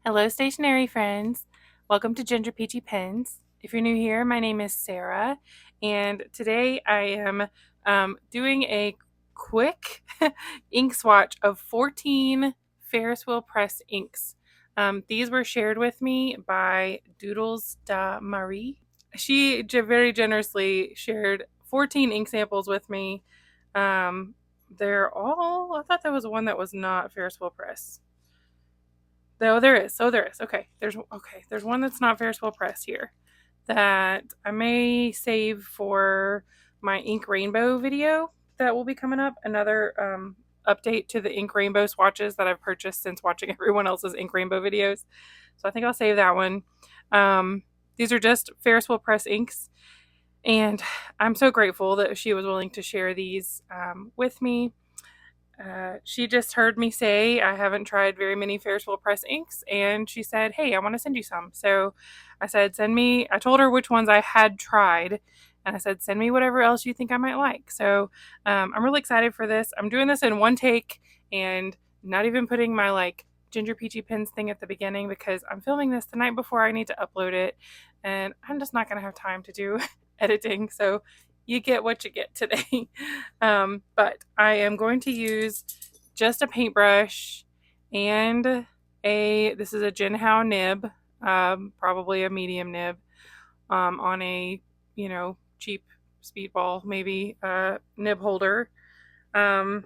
Hello, stationery friends. Welcome to GingerPeachyPens. If you're new here, my name is Sarah, and today I am doing a quick ink swatch of 14 Ferris wheel press inks. These were shared with me by DoodlesDaMari. She very generously shared 14 ink samples with me. They're all, I thought there was one that was not Ferris wheel press. Oh, there is. Oh, there is. Okay. There's one that's not Ferris wheel press here that I may save for my ink rainbow video that will be coming up. Another update to the ink rainbow swatches that I've purchased since watching everyone else's ink rainbow videos. So I think I'll save that one. These are just Ferris wheel press inks, and I'm so grateful that she was willing to share these with me. She just heard me say I haven't tried very many Ferris wheel press inks, and she said, "Hey, I want to send you some." So I said, "Send me." I told her which ones I had tried, and I said, "Send me whatever else you think I might like." So I'm really excited for this. I'm doing this in one take, and not even putting my Ginger Peachy Pens thing at the beginning because I'm filming this the night before I need to upload it, and I'm just not gonna have time to do editing. So you get what you get today. But I am going to use just a paintbrush and this is a Jinhao nib, probably a medium nib, on a, cheap speedball, maybe, nib holder. Um,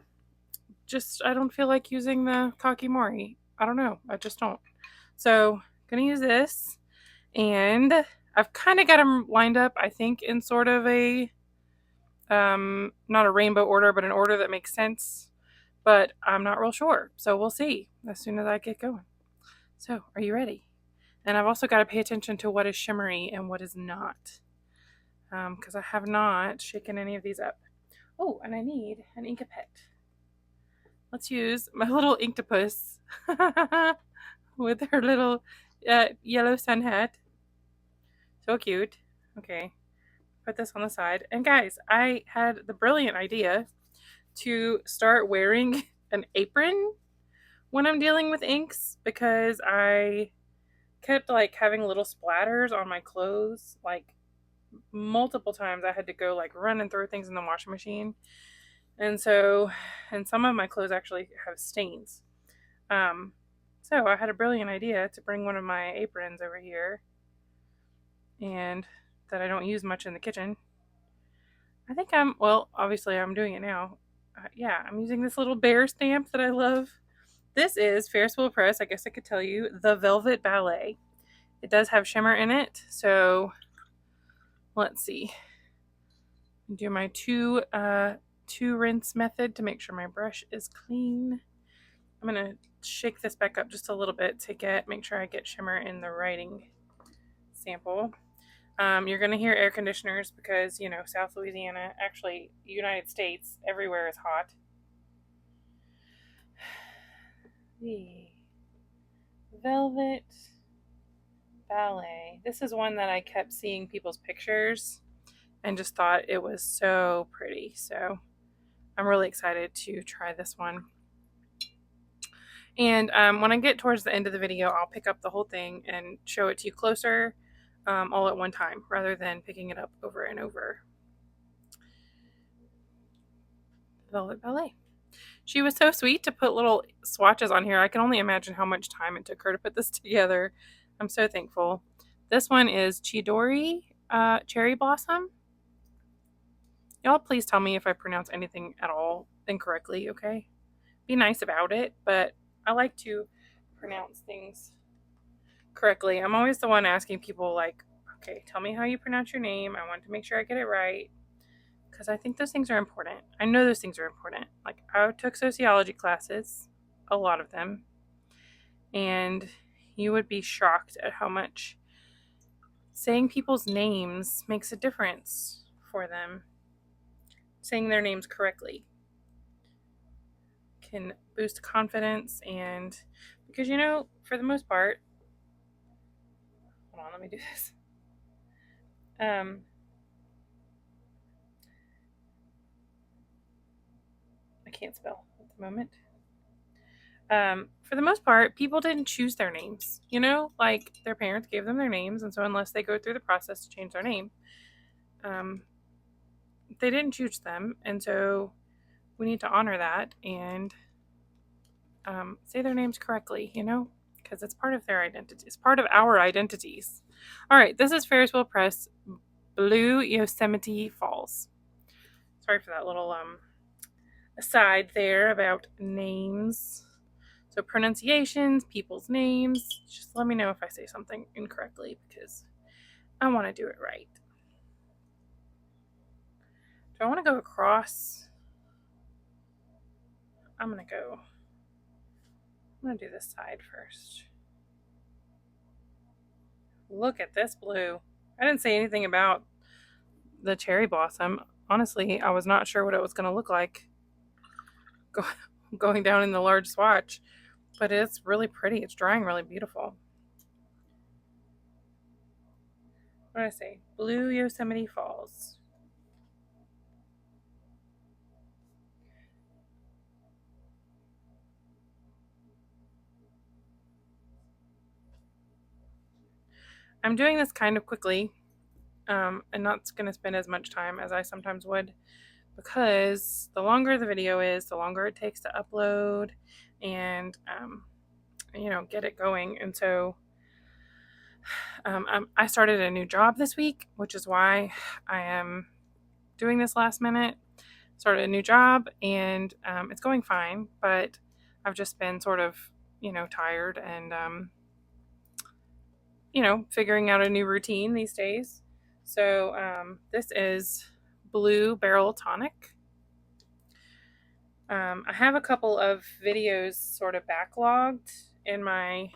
I don't feel like using the Kakimori. I don't know. I just don't. So, gonna use this, and I've kind of got them lined up, I think, in sort of a not a rainbow order, but an order that makes sense. But I'm not real sure. So we'll see as soon as I get going. So, are you ready? And I've also got to pay attention to what is shimmery and what is not. Because I have not shaken any of these up. Oh, and I need an Inkapet. Let's use my little Inktopus with her little yellow sun hat. So cute. Okay, put this on the side. And guys, I had the brilliant idea to start wearing an apron when I'm dealing with inks because I kept having little splatters on my clothes. Multiple times I had to go run and throw things in the washing machine. And some of my clothes actually have stains. So I had a brilliant idea to bring one of my aprons over here, and that I don't use much in the kitchen. I think obviously I'm doing it now. Yeah, I'm using this little bear stamp that I love. This is Ferris wheel press, I guess I could tell you, the Velvet Ballet. It does have shimmer in it, so let's see. Do my two rinse method to make sure my brush is clean. I'm gonna shake this back up just a little bit to make sure I get shimmer in the writing sample. You're gonna hear air conditioners because South Louisiana, actually United States, everywhere is hot. The Velvet Ballet. This is one that I kept seeing people's pictures and just thought it was so pretty. So I'm really excited to try this one. And when I get towards the end of the video, I'll pick up the whole thing and show it to you closer, all at one time, rather than picking it up over and over. Velvet Ballet. She was so sweet to put little swatches on here. I can only imagine how much time it took her to put this together. I'm so thankful. This one is Chidori Cherry Blossom. Y'all please tell me if I pronounce anything at all incorrectly, okay? Be nice about it, but I like to pronounce things correctly. I'm always the one asking people okay, tell me how you pronounce your name. I want to make sure I get it right because I think those things are important. I know those things are important. I took sociology classes, a lot of them, and you would be shocked at how much saying people's names makes a difference for them. Saying their names correctly can boost confidence, and because for the most part, hold on, let me do this. I can't spell at the moment. For the most part, people didn't choose their names. Like their parents gave them their names, and so unless they go through the process to change their name, um, they didn't choose them, and so we need to honor that and say their names correctly. Because it's part of their identity. It's part of our identities. All right, this is Ferris Wheel Press Blue Yosemite Falls. Sorry for that little aside there about names. So pronunciations, people's names. Just let me know if I say something incorrectly because I want to do it right. Do I want to go across? I'm going to do this side first. Look at this blue. I didn't say anything about the cherry blossom. Honestly, I was not sure what it was going to look like going down in the large swatch, but it's really pretty. It's drying really beautiful. What did I say? Blue Yosemite Falls. I'm doing this kind of quickly, and not going to spend as much time as I sometimes would, because the longer the video is, the longer it takes to upload and get it going. And so I started a new job this week, which is why I am doing this last minute. Started a new job, and it's going fine, but I've just been sort of tired and figuring out a new routine these days. So this is Blue Barrel Tonic. I have a couple of videos sort of backlogged in my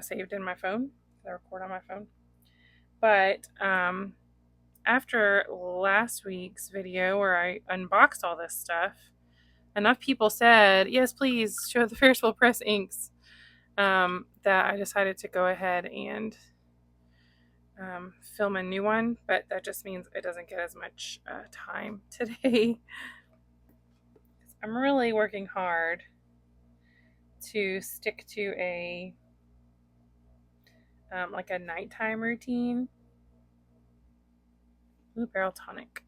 saved in my phone. I record on my phone. But after last week's video where I unboxed all this stuff, enough people said, yes, please show the Ferris Wheel Press inks, that I decided to go ahead and film a new one, but that just means it doesn't get as much time today. I'm really working hard to stick to a like a nighttime routine. Blue Barrel Tonic.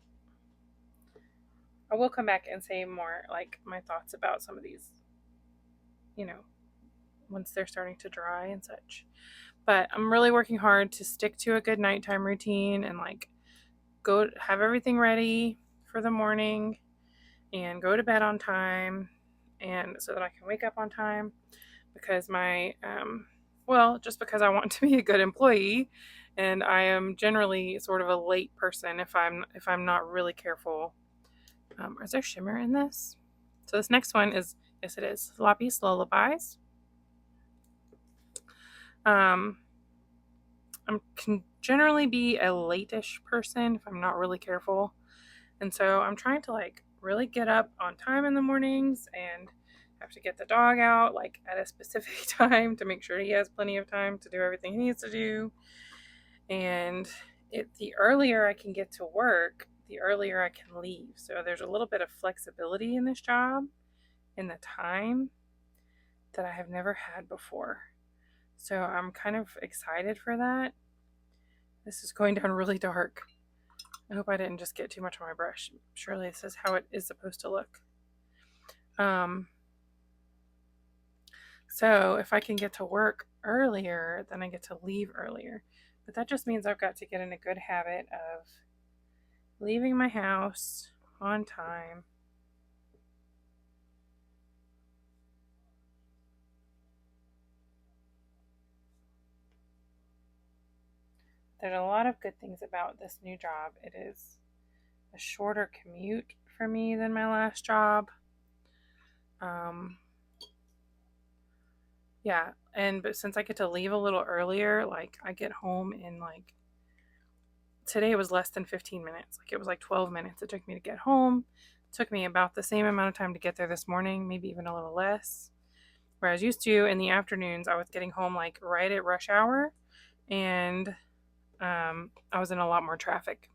I will come back and say more like my thoughts about some of these, once they're starting to dry and such. But I'm really working hard to stick to a good nighttime routine and like go have everything ready for the morning and go to bed on time, and so that I can wake up on time, because just because I want to be a good employee, and I am generally sort of a late person if I'm not really careful. Is there shimmer in this? So this next one is, yes it is, Sloppy's Lullabies. I can generally be a late-ish person if I'm not really careful, and so I'm trying to like really get up on time in the mornings and have to get the dog out like at a specific time to make sure he has plenty of time to do everything he needs to do. And the earlier I can get to work, the earlier I can leave. So there's a little bit of flexibility in this job in the time that I have never had before. So I'm kind of excited for that. This is going down really dark. I hope I didn't just get too much on my brush. Surely this is how it is supposed to look. So if I can get to work earlier, then I get to leave earlier. But that just means I've got to get in a good habit of leaving my house on time. There's a lot of good things about this new job. It is a shorter commute for me than my last job. Yeah, but since I get to leave a little earlier, like I get home in like, today it was less than 15 minutes. Like it was like 12 minutes it took me to get home. It took me about the same amount of time to get there this morning, maybe even a little less. Whereas used to in the afternoons, I was getting home like right at rush hour, and I was in a lot more traffic.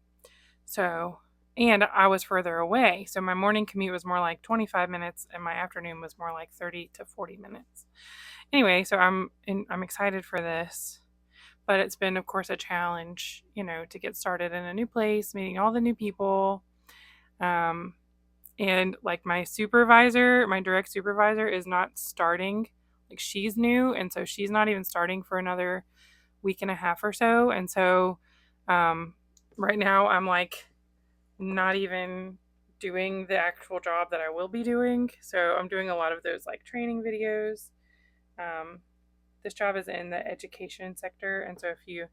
So and I was further away. So my morning commute was more like 25 minutes and my afternoon was more like 30 to 40 minutes. Anyway, so I'm excited for this, but it's been, of course, a challenge, to get started in a new place, meeting all the new people. And like my supervisor, my direct supervisor is not starting. Like she's new, and so she's not even starting for another week and a half or so. And so right now I'm like not even doing the actual job that I will be doing. So I'm doing a lot of those like training videos. This job is in the education sector, and so if you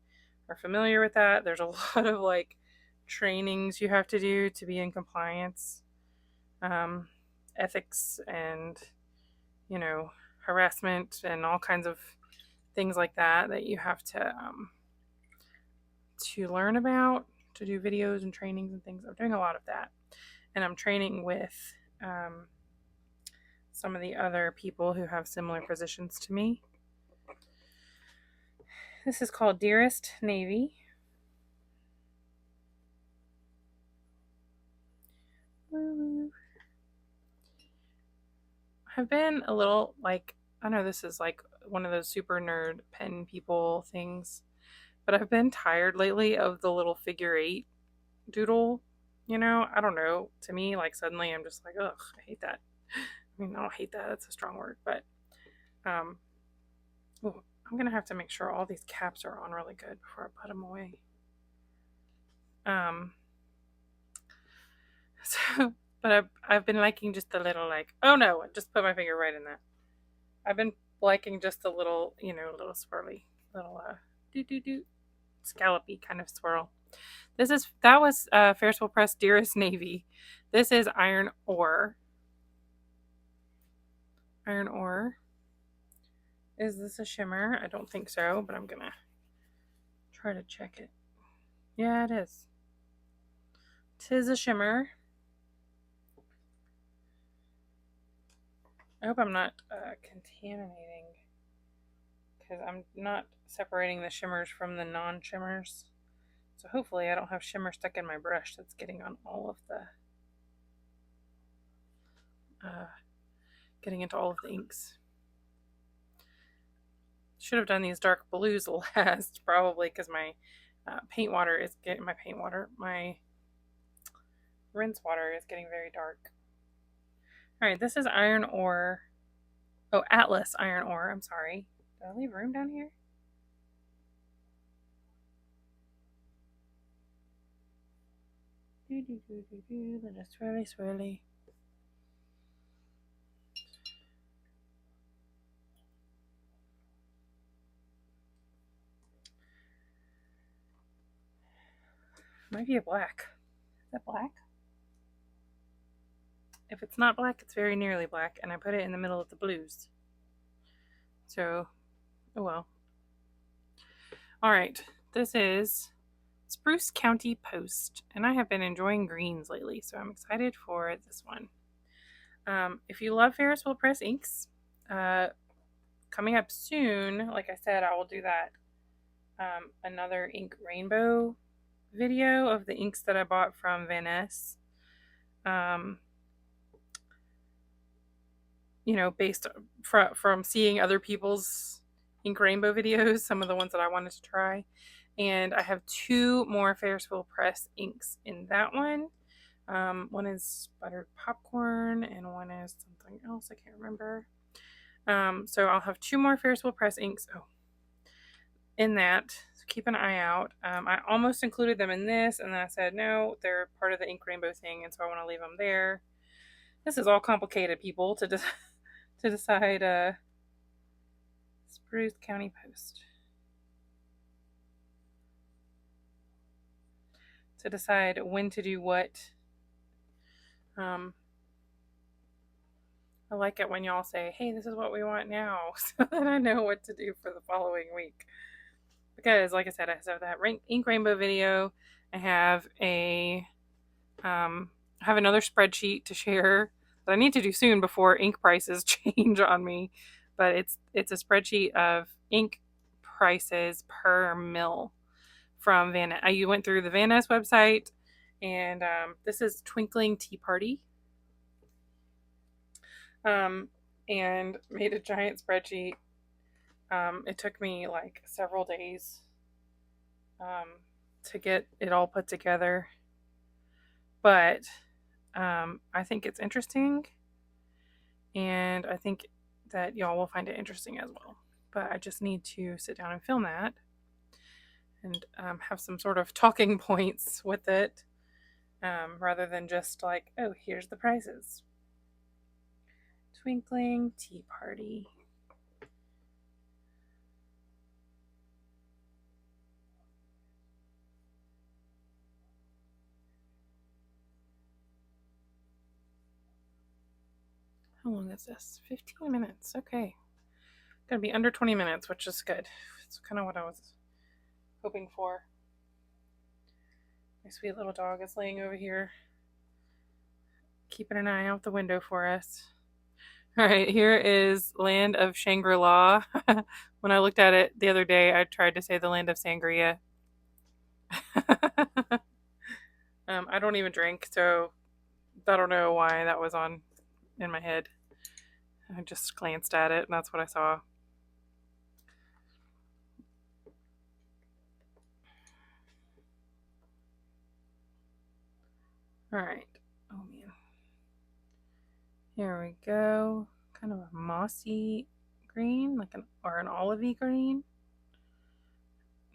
are familiar with that, there's a lot of like trainings you have to do to be in compliance, ethics, and harassment and all kinds of things like that you have to learn about, to do videos and trainings and things. I'm doing a lot of that, and I'm training with some of the other people who have similar positions to me. This is called Dearest Navy. I've been a little like, I know this is like one of those super nerd pen people things, but I've been tired lately of the little figure 8 doodle. I don't know. To me, like suddenly I'm just like, ugh, I hate that. I mean, I don't hate that. That's a strong word, but I'm gonna have to make sure all these caps are on really good before I put them away. So, but I've been liking just a little like, oh no, I just put my finger right in that. I've been liking just a little, little swirly, little do scallopy kind of swirl. That was Ferris Wheel Press Dearest Navy. This is Iron Ore. Iron Ore. Is this a shimmer? I don't think so, but I'm gonna try to check it. Yeah, it is. 'Tis a shimmer. I hope I'm not contaminating, because I'm not separating the shimmers from the non-shimmers. So hopefully I don't have shimmer stuck in my brush that's getting on all of the, getting into all of the inks. Should have done these dark blues last, probably, because my paint water is getting, my rinse water is getting very dark. All right, this is Iron Ore. Oh, Atlas Iron Ore. I'm sorry. Did I leave room down here? Little swirly, swirly. Might be a black. Is that black? If it's not black, it's very nearly black, and I put it in the middle of the blues. So, oh well. All right, this is Spruce County Post, and I have been enjoying greens lately, so I'm excited for this one. If you love Ferris Wheel Press inks, coming up soon, like I said, I will do that another ink rainbow video of the inks that I bought from Van Ness. Based from seeing other people's ink rainbow videos, some of the ones that I wanted to try. And I have 2 more Ferris Wheel Press inks in that one. One is buttered popcorn and one is something else, I can't remember. So I'll have 2 more Ferris Wheel Press inks in that, so keep an eye out. I almost included them in this, and then I said no, they're part of the ink rainbow thing, and so I want to leave them there. This is all complicated, people, to decide. Spruce County Post. To decide when to do what. I like it when y'all say, hey, this is what we want now, so that I know what to do for the following week. Because, like I said, I have that ink rainbow video. I have another spreadsheet to share that I need to do soon before ink prices change on me. But it's a spreadsheet of ink prices per mil from Van Ness. I went through the Van Ness website And this is Twinkling Tea Party. And made a giant spreadsheet. It took me like several days to get it all put together. But I think it's interesting, and I think that y'all will find it interesting as well. But I just need to sit down and film that and have some sort of talking points with it rather than just like, oh, here's the prices. Twinkling Tea Party. How long is this? 15 minutes. Okay. Gonna be under 20 minutes, which is good. It's kind of what I was hoping for. My sweet little dog is laying over here, keeping an eye out the window for us. All right, here is Land of Shangri-La. When I looked at it the other day, I tried to say the Land of Sangria. I don't even drink, so I don't know why that was on in my head. I just glanced at it, and that's what I saw. All right. Oh man. Here we go. Kind of a mossy green, like an olivey green.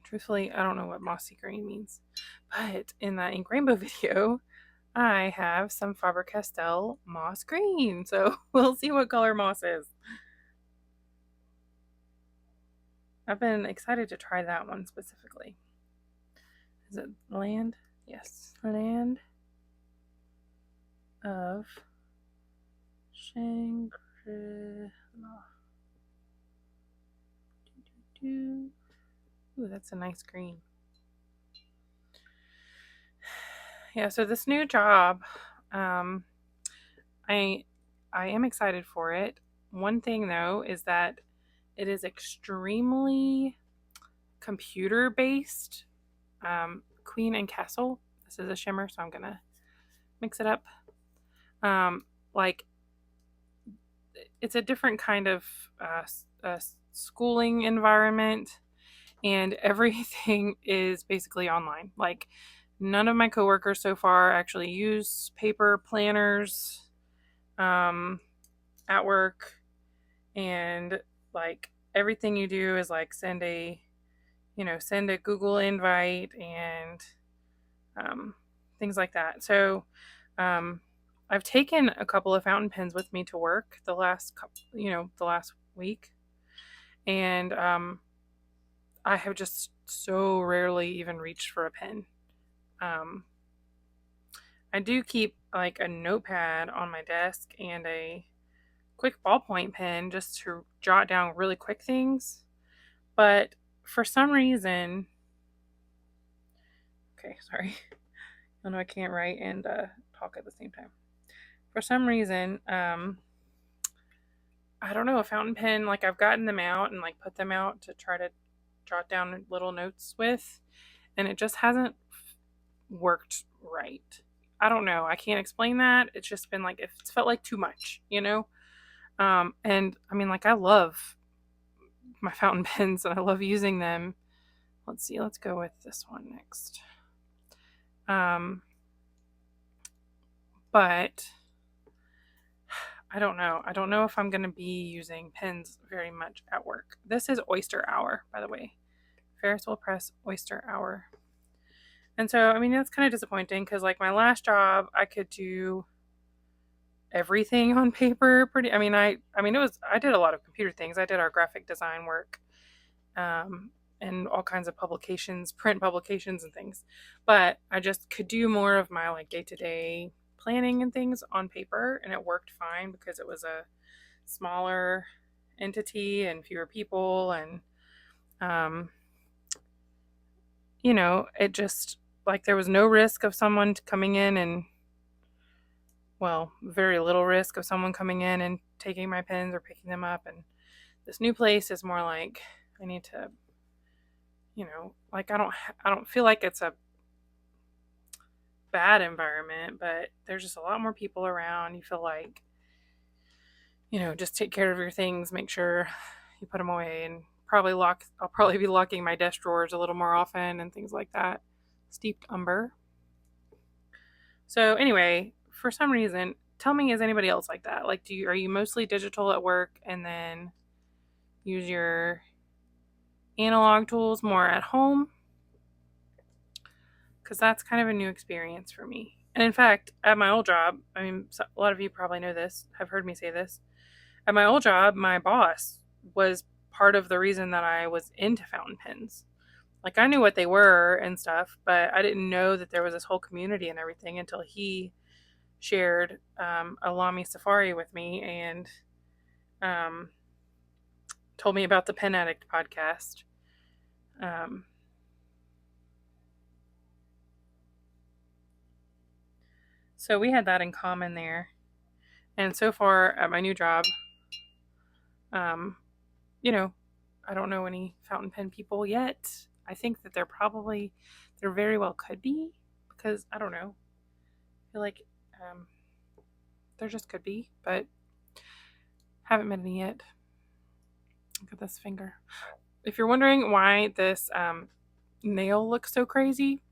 Truthfully, I don't know what mossy green means, but in that ink rainbow video, I have some Faber-Castell moss green, so we'll see what color moss is. I've been excited to try that one specifically. Is it Land? Yes, Land of Shangri-La. Ooh, that's a nice green. Yeah, so this new job, I am excited for it. One thing though is that it is extremely computer based. Queen and Castle. This is a shimmer, so I'm gonna mix it up. Like it's a different kind of schooling environment, and everything is basically online. Like none of my coworkers so far actually use paper planners at work, and like everything you do is like send a Google invite and things like that. So I've taken a couple of fountain pens with me to work the last week, and I have just so rarely even reached for a pen. I do keep like a notepad on my desk and a quick ballpoint pen just to jot down really quick things, but for some reason, okay, sorry, I know I can't write and talk at the same time. For some reason, I don't know, a fountain pen, like I've gotten them out and like put them out to try to jot down little notes with, and it just hasn't worked right. I don't know. I can't explain that. It's just been like, it's felt like too much, you know? And I mean, like, I love my fountain pens and I love using them. Let's see, let's go with this one next. But I don't know. I don't know if I'm going to be using pens very much at work. This is Oyster Hour, by the way. Ferris Wheel Press Oyster Hour. And so, I mean, that's kind of disappointing because, like, my last job, I could do everything on paper. I did a lot of computer things. I did our graphic design work, and all kinds of publications, print publications and things. But I just could do more of my like day-to-day planning and things on paper, and it worked fine because it was a smaller entity and fewer people, and it just like there was no risk of someone coming in and, well, very little risk of someone coming in and taking my pens or picking them up. And this new place is more like I need to, like I don't feel like it's a bad environment, but there's just a lot more people around. You feel like, just take care of your things, make sure you put them away, and I'll probably be locking my desk drawers a little more often and things like that. Steeped umber. So anyway, for some reason, tell me, is anybody else like that? Like, are you mostly digital at work and then use your analog tools more at home? Because that's kind of a new experience for me. And in fact, at my old job, I mean, a lot of you probably know this, have heard me say this. At my old job, my boss was part of the reason that I was into fountain pens. Like, I knew what they were and stuff, but I didn't know that there was this whole community and everything until he shared a Lamy Safari with me and um, told me about the Pen Addict podcast. So we had that in common there. And so far at my new job, I don't know any fountain pen people yet. I think that there very well could be, because I don't know. I feel like there just could be, but haven't met any yet. Look at this finger. If you're wondering why this nail looks so crazy,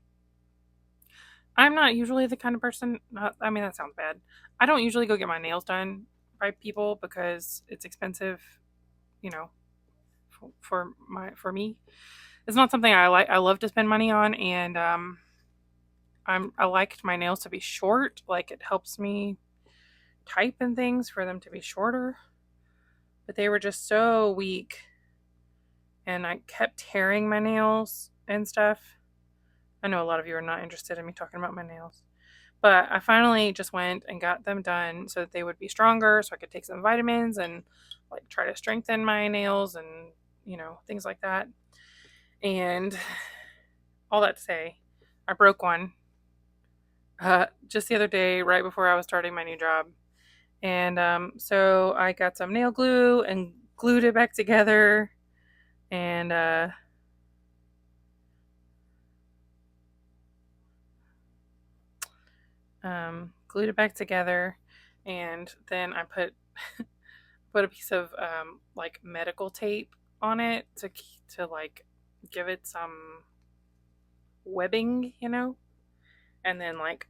I'm not usually the kind of person, that sounds bad. I don't usually go get my nails done by people because it's expensive, for me. It's not something I like. I love to spend money on, and I liked my nails to be short. Like, it helps me type and things for them to be shorter. But they were just so weak, and I kept tearing my nails and stuff. I know a lot of you are not interested in me talking about my nails, but I finally just went and got them done so that they would be stronger, so I could take some vitamins and like try to strengthen my nails and things like that. And all that to say, I broke one just the other day, right before I was starting my new job. And so I got some nail glue and glued it back together, and glued it back together, and then I put a piece of like medical tape on it to like give it some webbing, and then like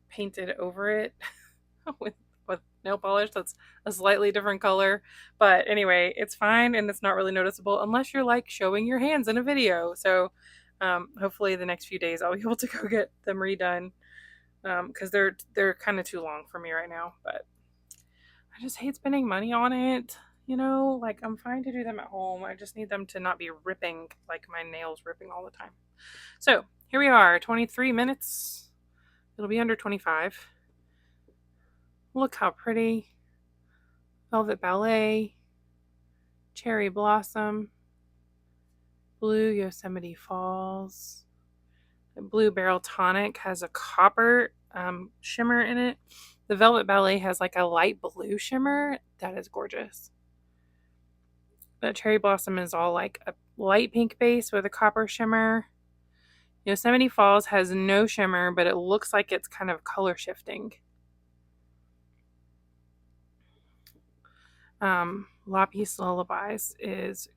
painted over it with nail polish that's a slightly different color. But anyway, it's fine, and it's not really noticeable unless you're like showing your hands in a video. So hopefully the next few days I'll be able to go get them redone, because they're kind of too long for me right now. But I just hate spending money on it. Like, I'm fine to do them at home. I just need them to not be ripping, like my nails ripping all the time. So here we are, 23 minutes. It'll be under 25. Look how pretty. Velvet Ballet, Cherry Blossom, Blue Yosemite Falls. The Blue Barrel Tonic has a copper shimmer in it. The Velvet Ballet has like a light blue shimmer. That is gorgeous. The Cherry Blossom is all like a light pink base with a copper shimmer. Yosemite Falls has no shimmer, but it looks like it's kind of color shifting. Lapis Lullabies is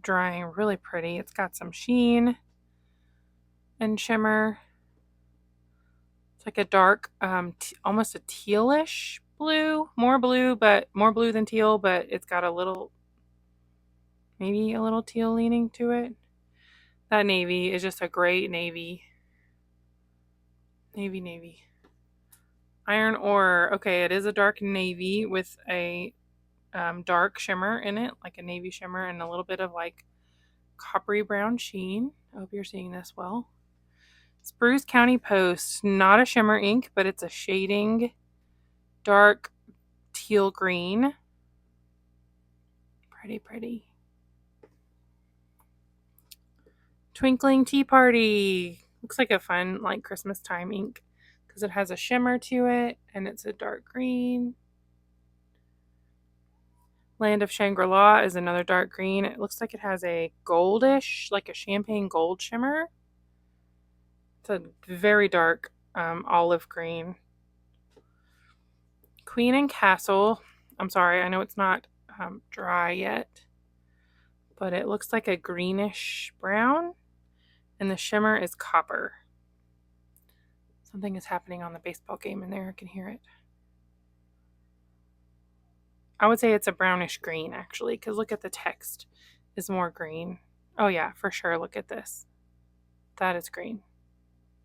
drying really pretty. It's got some sheen and shimmer. It's like a dark, almost a tealish blue. More blue than teal, but it's got maybe a little teal leaning to it. That navy is just a great navy. Navy. Iron ore. Okay, it is a dark navy with a dark shimmer in it, like a navy shimmer, and a little bit of like coppery brown sheen. I hope you're seeing this well. Spruce County Post, not a shimmer ink, but it's a shading dark teal green. Pretty. Twinkling Tea Party. Looks like a fun like Christmas time ink because it has a shimmer to it and it's a dark green. Land of Shangri-La is another dark green. It looks like it has a goldish, like a champagne gold shimmer. It's a very dark olive green. Queen and Castle. I'm sorry, I know it's not dry yet, but it looks like a greenish brown, and the shimmer is copper. Something is happening on the baseball game in there. I can hear it. I would say it's a brownish green, actually, because look at the text. It's more green. Oh, yeah, for sure. Look at this. That is green.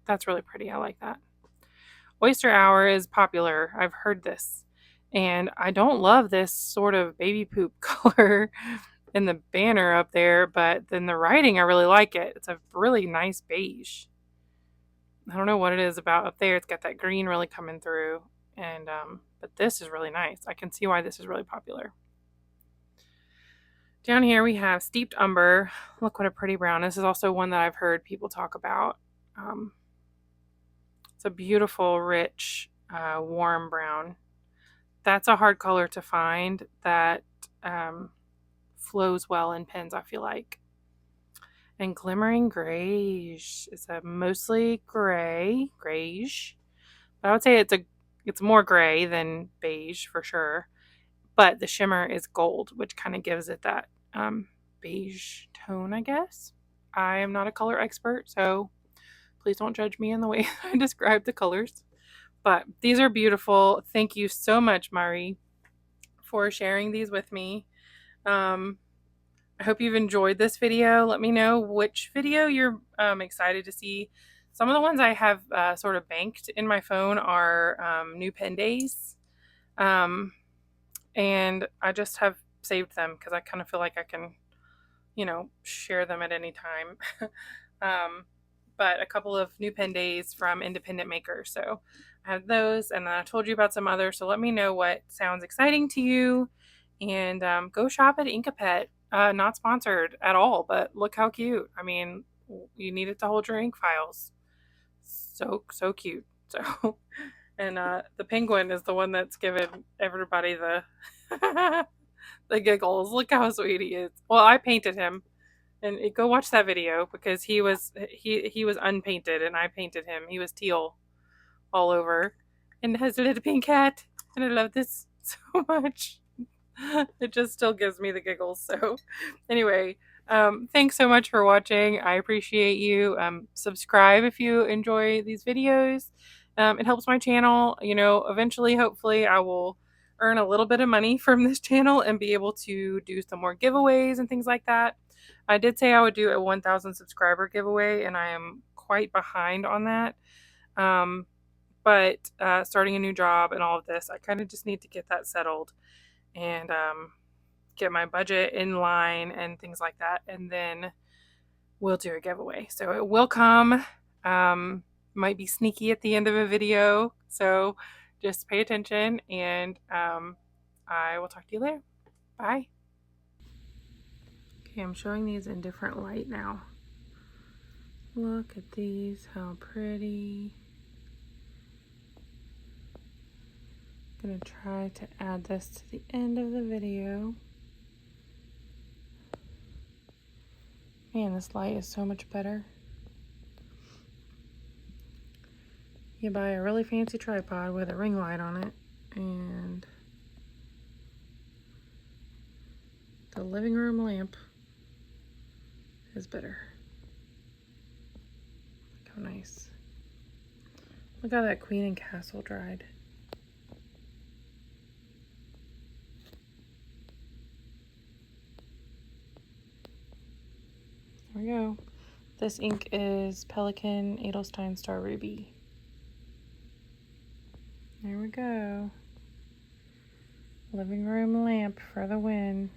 That's really pretty. I like that. Oyster Hour is popular. I've heard this. And I don't love this sort of baby poop color in the banner up there, but then the writing, I really like it. It's a really nice beige. I don't know what it is about up there. It's got that green really coming through. And but this is really nice. I can see why this is really popular. Down here we have Steeped Umber. Look what a pretty brown. This is also one that I've heard people talk about. It's a beautiful, rich, warm brown. That's a hard color to find that flows well in pens, I feel like. And Glimmering Grayish is a mostly grayish. But I would say it's more gray than beige for sure. But the shimmer is gold, which kind of gives it that beige tone, I guess. I am not a color expert, so please don't judge me in the way I describe the colors. But these are beautiful. Thank you so much, Mari, for sharing these with me. I hope you've enjoyed this video. Let me know which video you're excited to see. Some of the ones I have sort of banked in my phone are new pen days. And I just have saved them because I kind of feel like I can, share them at any time. But a couple of new pen days from independent makers. So I have those, and then I told you about some others. So let me know what sounds exciting to you, and go shop at Inkapet. Not sponsored at all, but look how cute. I mean, you need it to hold your ink files. So cute. So, and the penguin is the one that's given everybody the the giggles. Look how sweet he is. Well, I painted him, and go watch that video because he was unpainted, and I painted him. He was teal all over, and has a little pink hat, and I love this so much. It just still gives me the giggles. So anyway, thanks so much for watching. I appreciate you. Subscribe if you enjoy these videos. It helps my channel. Eventually, hopefully, I will earn a little bit of money from this channel and be able to do some more giveaways and things like that. I did say I would do a 1,000 subscriber giveaway, and I am quite behind on that. But starting a new job and all of this, I kind of just need to get that settled and get my budget in line and things like that, and then we'll do a giveaway. So it will come. Might be sneaky at the end of a video, so just pay attention, and I will talk to you later. Bye. Okay, I'm showing these in different light now. Look at these, how pretty. I'm gonna try to add this to the end of the video. Man, this light is so much better. You buy a really fancy tripod with a ring light on it, and the living room lamp is better. Look how nice. Look how that Queen and Castle dried. There we go. This ink is Pelikan Edelstein Star Ruby. There we go. Living room lamp for the win.